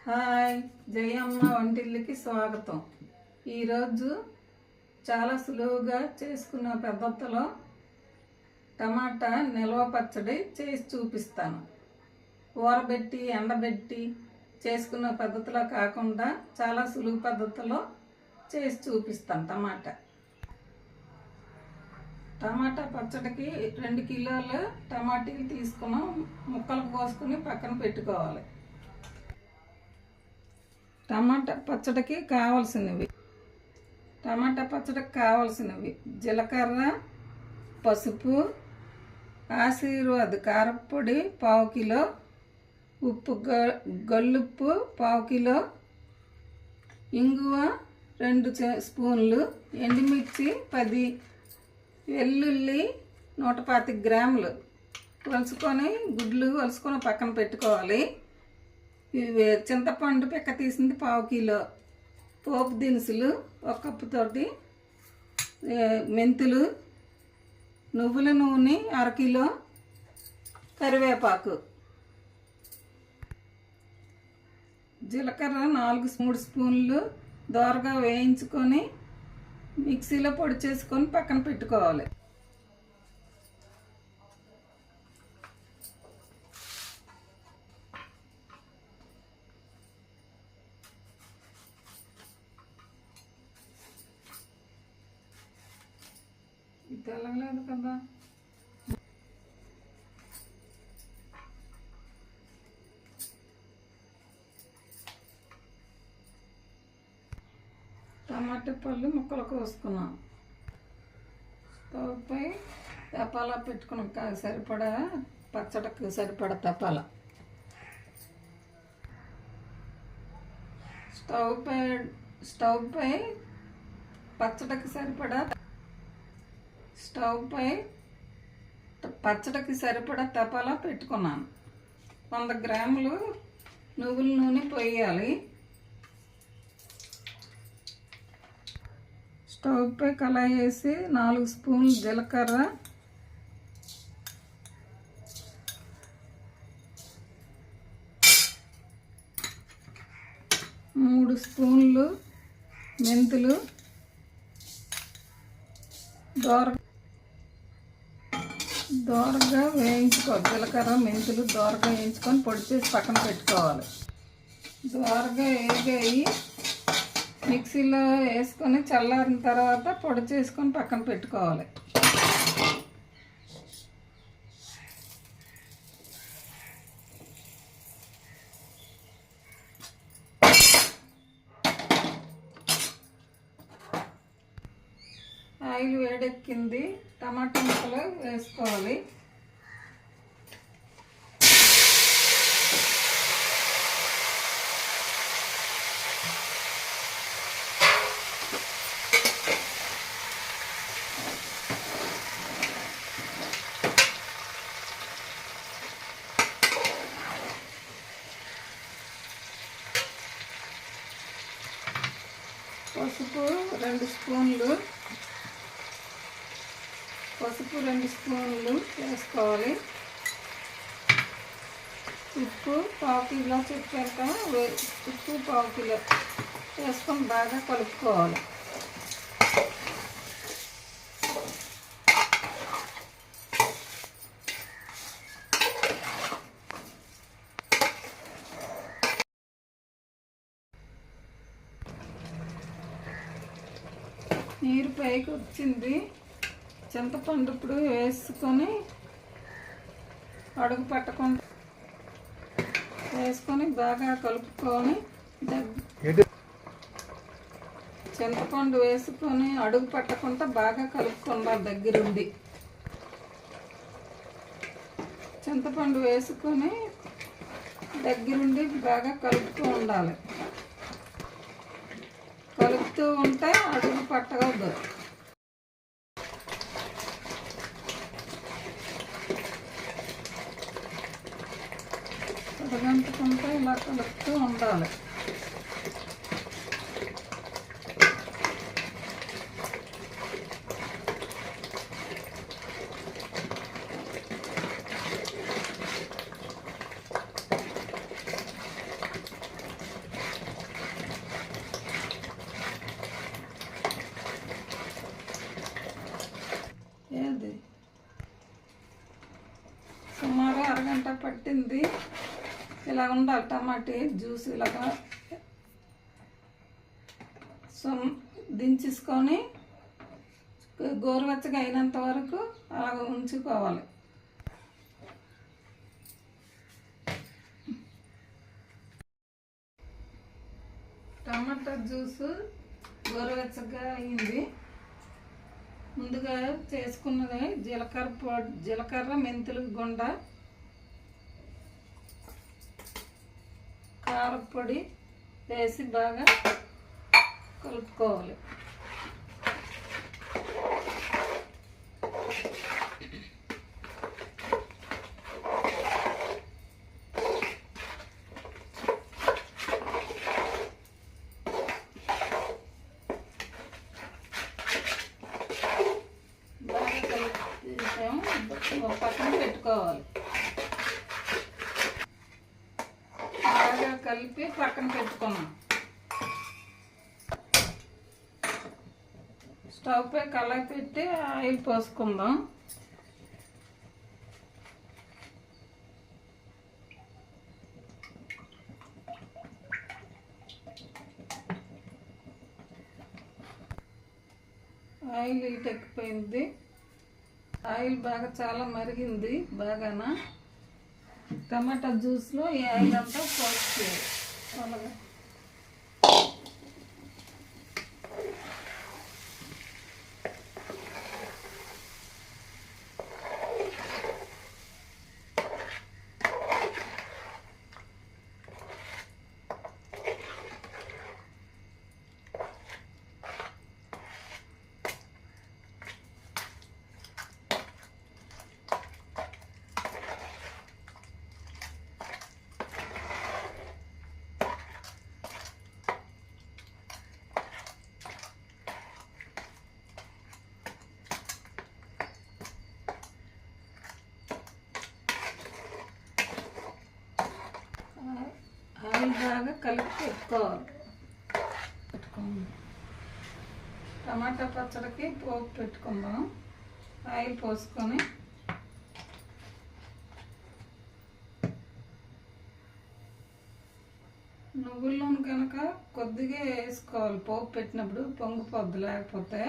Hi, Jayamma వంటిల్లుకి స్వాగతం. ఈరోజు చాలా సులువుగా చేసుకున్న పద్ధతిలో టమాటా నిల్వ పచ్చడి చేసి చూపిస్తాను. ఊరబెట్టి ఎండబెట్టి చేసుకున్న పద్ధతిలో కాకుండా చాలా సులువు పద్ధతిలో చేసి చూపిస్తాను. టమాటా పచ్చడికి 2 కిలోల టమాటీలు తీసుకున్నాం. ముక్కలు కోసుకుని పక్కన పెట్టుకోవాలి. టమాటా పచ్చడికి కావాల్సినవి జీలకర్ర, పసుపు, ఆశీర్వాద్ కారపొడి 1/2 కిలో, ఉప్పు గల్లుప్పు 1/2 కిలో, ఇంగువ 2 స్పూన్లు, ఎండుమిర్చి 10, వెల్లుల్లి 125 గ్రాములు వలుసుకొని గుడ్లు వలుసుకొని పక్కన పెట్టుకోవాలి. ఇవి చింతపండు పిక్క తీసింది 1/2 కిలో, పోపు దినుసులు 1 కప్పు తోటి, మెంతులు, నువ్వుల నూనె 1/2 కిలో, కరివేపాకు, జీలకర్ర 3 స్పూన్లు దోరగా వేయించుకొని మిక్సీలో పొడి చేసుకొని పక్కన పెట్టుకోవాలి. తెలగలేదు కదా. టమాటా పళ్ళు ముక్కలు కోసుకున్నాం. స్టవ్ పై తపాలా పెట్టుకున్నాం. సరిపడా పచ్చడికి సరిపడా తపాలా. స్టవ్ పై పచ్చడికి సరిపడా తపాలా పెట్టుకున్నాను. 100 గ్రాములు నువ్వుల నూనె పోయాలి. స్టవ్ పై కళాయి వేసి 4 స్పూన్లు జీలకర్ర, 3 స్పూన్లు మెంతులు దోరగా వేయించుకోవాలి. జీలకర్ర మెంతులు దోరగా వేయించుకొని పొడి చేసి పక్కన పెట్టుకోవాలి. దోరగా వేగాయి మిక్సీలో వేసుకొని చల్లారిన తర్వాత పొడి చేసుకొని పక్కన పెట్టుకోవాలి. ఆయిల్ వేడెక్కింది. టమాటా ముక్కలు వేసుకోవాలి. పసుపు 2 స్పూన్లు వేసుకోవాలి. ఉప్పు 1/2 కిలో చెప్పాక ఉప్పు 1/2 కిలో వేసుకొని బాగా కలుపుకోవాలి. నీరు పైకి వచ్చింది. చింతపండు ఇప్పుడు వేసుకొని అడుగు పట్టకుండా వేసుకొని బాగా కలుపుకొని చింతపండు వేసుకొని అడుగు పట్టకుండా బాగా కలుపుకోవాలి. దగ్గరుండి చింతపండు వేసుకొని దగ్గరుండి బాగా కలుపుతూ ఉండాలి. కలుపుతూ ఉంటే అడుగు పట్టవద్దు. అరగంటకుంటే ఇలా కలుపుతూ ఉండాలి. ఇలా ఉండాలి టమాటీ జ్యూస్ ఇలాగా దించేసుకొని గోరువెచ్చగా అయినంత వరకు అలాగ ఉంచుకోవాలి. టమాటా జ్యూస్ గోరువెచ్చగా అయింది. ముందుగా చేసుకున్నది జీలకర్ర మెంతులు గుండ, కారపొడి వేసి బాగా కలుపుకోవాలి. పక్కన పెట్టుకోవాలి. బాగా కలిపి పక్కన పెట్టుకున్నాం. స్టవ్ పై కళాయి పెట్టి ఆయిల్ పోసుకుందాం. Oil heat ఎక్కిపోయింది. ఆయిల్ బాగా చాలా మరిగింది. బాగానా టమాటా జ్యూస్లో ఈ ఆయిల్ అంతా పోసుకోవాలి. అలాగా ఆయిల్ బాగా కలిపి పెట్టుకోవాలి. టమాటా పచ్చడికి పోపు పెట్టుకుందాం. ఆయిల్ పోసుకొని నువ్వుల నూనె కనుక కొద్దిగా వేసుకోవాలి. పోపు పెట్టినప్పుడు పొంగిపోద్ది. లేకపోతే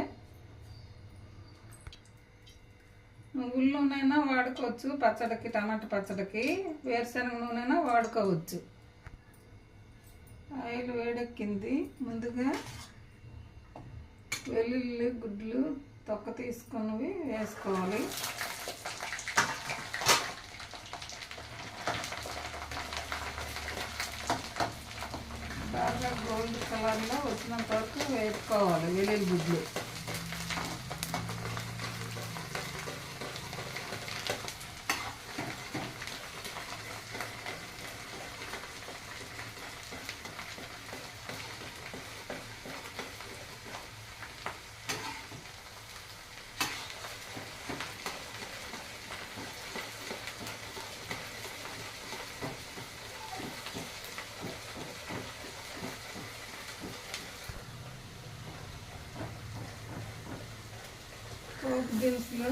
నువ్వుల నూనె వాడుకోవచ్చు పచ్చడికి, టమాటా పచ్చడికి. వేరుశనగ నూనె వాడుకోవచ్చు. ఆయిల్ వేడెక్కింది. ముందుగా వెల్లుల్లి గుడ్లు తొక్క తీసుకున్నవి వేసుకోవాలి. బాగా గోల్డ్ కలర్లో వచ్చినంత వరకు వేసుకోవాలి వెల్లుల్లి గుడ్లు. పోపు దినుసులు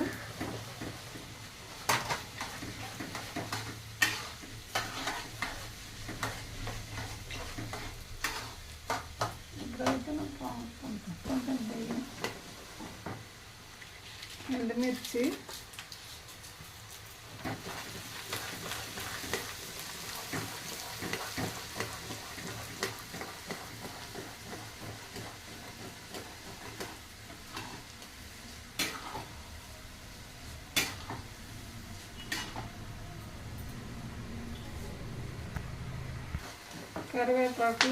ఎండుమిర్చి, కరివేపాకు,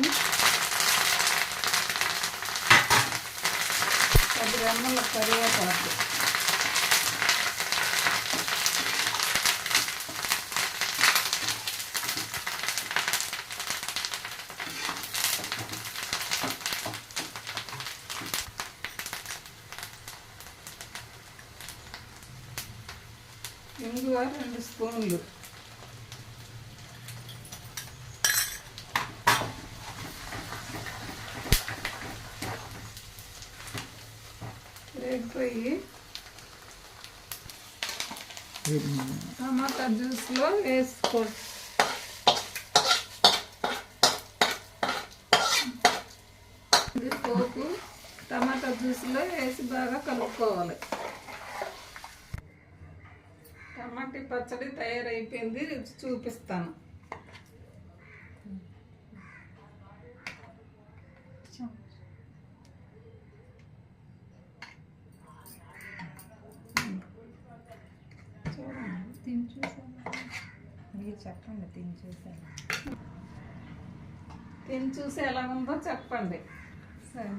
10 రెమ్మల కరివేపాకు, ఇంగువ 2 స్పూన్లు, వేగిపోయి టమాటా జ్యూస్లో వేసుకో ఇది పోపు టమాటా జ్యూస్లో వేసి బాగా కలుపుకోవాలి. టమాటా పచ్చడి తయారైపోయింది, రుచి చూపిస్తాను. మీరు చెప్పండి, తిని చూసి ఎలా ఉందో చెప్పండి. సరే.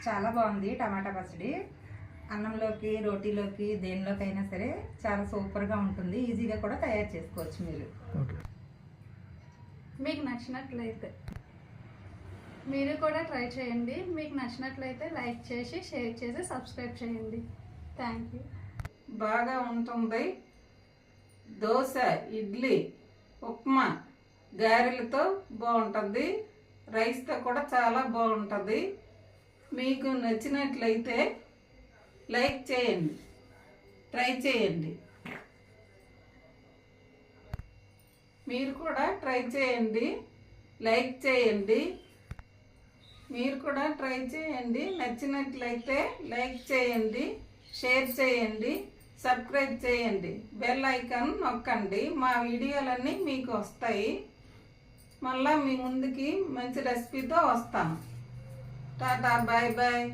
చాలా బాగుంది టమాటా పచ్చడి. అన్నంలోకి, రోటీలోకి, దేనిలోకైనా సరే చాలా సూపర్గా ఉంటుంది. ఈజీగా కూడా తయారు చేసుకోవచ్చు మీరు. మీకు నచ్చినట్లయితే మీరు కూడా ట్రై చేయండి. మీకు నచ్చినట్లయితే లైక్ చేసి, షేర్ చేసి, సబ్స్క్రైబ్ చేయండి. Thank you. బాగా ఉంటుంది. దోశ, ఇడ్లీ, ఉప్మా, గారెలతో బాగుంటుంది. రైస్తో కూడా చాలా బాగుంటుంది. మీకు నచ్చినట్లయితే లైక్ చేయండి, ట్రై చేయండి. మీరు కూడా ట్రై చేయండి, లైక్ చేయండి. మీరు కూడా ట్రై చేయండి. నచ్చినట్లయితే లైక్ చేయండి, షేర్ చేయండి, సబ్స్క్రైబ్ చేయండి. బెల్ ఐకాన్ నొక్కండి. మా వీడియోలన్నీ మీకు వస్తాయి. మళ్ళీ మీ ముందుకి మంచి రెసిపీతో వస్తాను. Tata, bye bye.